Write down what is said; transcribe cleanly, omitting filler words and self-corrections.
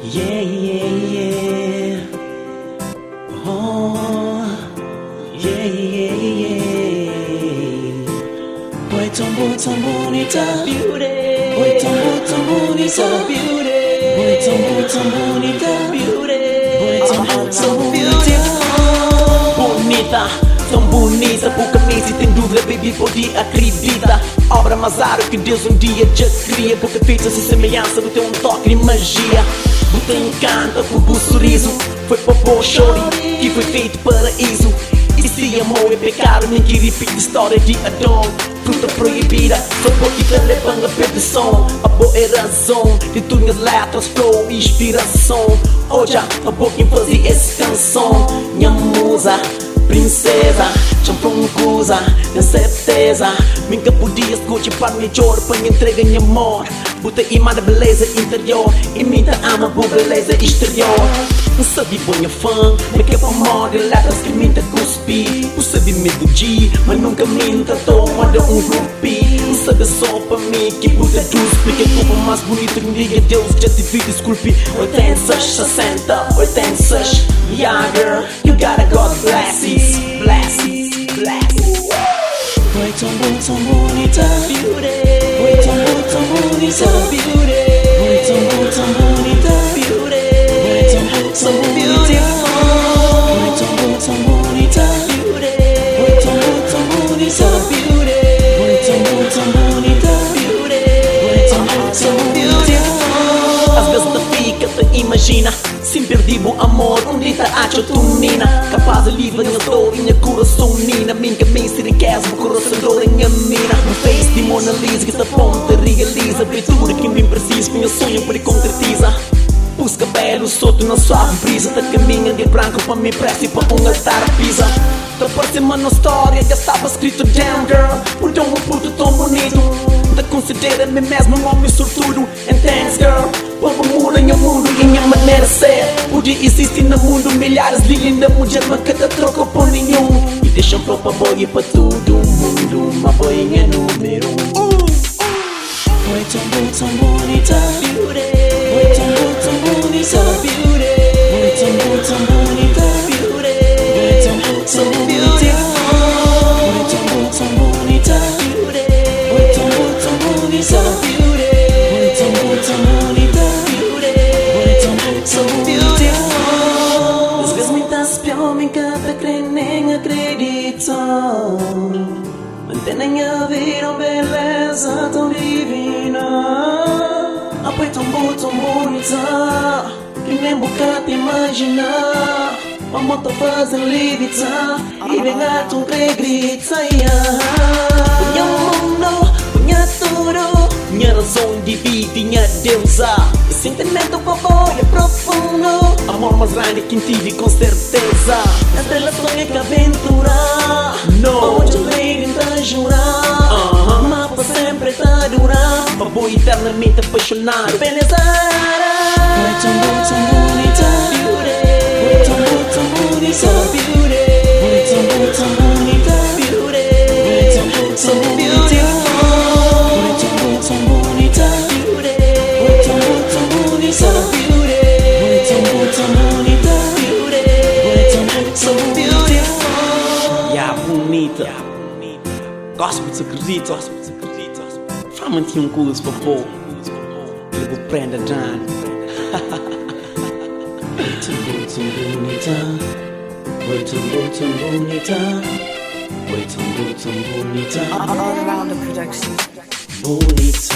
Yeah, yeah, yeah. Oh, yeah, yeah, yeah. Boy, tão bonita. Boy, tão bonita. Boy, tão bonita. Boy, tão bonita. Bonita, tão bonita. Pouca mês e tem dúvida, baby, pode acreditar. Obra mais rara que Deus um dia já cria. Porque feita sem semelhança, do teu toque de magia. Bota encanto, por o sorriso. Foi para o choro que foi feito paraíso. E se amor é pecado, nem que repita a história de Adão. Fruta proibida, só porque te levando a perdição. A boa é razão de tuas letras, flow e inspiração. Hoje a boa quem fazia essa canção. Minha musa, princesa, champion coisa, tenho certeza. Nunca podia escutar para melhor, para me entregar minha amor. Bota imã da beleza interior, e me ama por beleza exterior. Não sabe bonha fã, me quer para morrer, letras que me cuspi. Não sabe medo de, mas nunca me tratou, manda grupi. Não sabe só para mim, que puta cuspi. Que é como mais bonito que me diga Deus, já te vi, desculpe. 80, 60, 86. Yeah girl, you gotta God blesses, blesses, blesses. Boy, tão bonita. Boy, tão bonita. Boy, tão bonita. Boy, tão beautiful. Boy, tão bonita. Boy, tão bonita. Boy, tão bonita. Boy, tão beautiful. Às vezes te fica, te imagina. Sem perder o amor, onde está a tua capaz de livrar minha dor e minha coração nina. Minha cabeça de casa, meu coração dor em minha mina. No face de Mona Lisa, que esta ponta realiza. Abertura que me preciso, meu sonho para concretiza. Pus cabelo solto na suave brisa. Tá caminho de branco para me pressa e para altar a pisa. Tá por cima na história, já estava escrito down girl. Por tão puto tão bonito. Tá considera-me mesmo um homem sortudo. And thanks girl, povo muda em mundo e minha maneira de ser. Podia existir no mundo milhares de lindas mulheres, mas cada troca por nenhum. E deixam própria boia para todo mundo. Uma boinha número 1. Boy, tão bonita. Boy, tão bonita. Boy, tão bonita. Boy, tão bonita. Boy, tão bonita. Boy, tão bonita. Boy, tão bonita. Boy, tão beautiful. Às vezes me dá espião, me encanta crer, nem acredito. Mantém a vida uma beleza tão divina. A boy tão bonita, que nem boca te imaginar. A moto fazem levitar, e vem a tu grita. Punha mundo, punha tudo, minha razão de vida, minha deusa. Esse sentimento bobo é profundo, amor mais grande que tive com certeza. As relações que aventura, não onde lady tá jurar. Mas para sempre tá durar, mas vou eternamente apaixonado. Beleza, boy, tão bonita. Boy, tão bonita. Boy, tão bonita. Boy, tão beautiful. Boy, tão bonita. Boy, tão bonita. Boy, tão bonita. Boy, tão beautiful. Yeah, bonita. Gospel de acredito. Fama-te curso para pôr. Ele vou prender Dan. Tão bonita. Boy, tão bonita. Boy, tão bonita. All around the production. Bonita.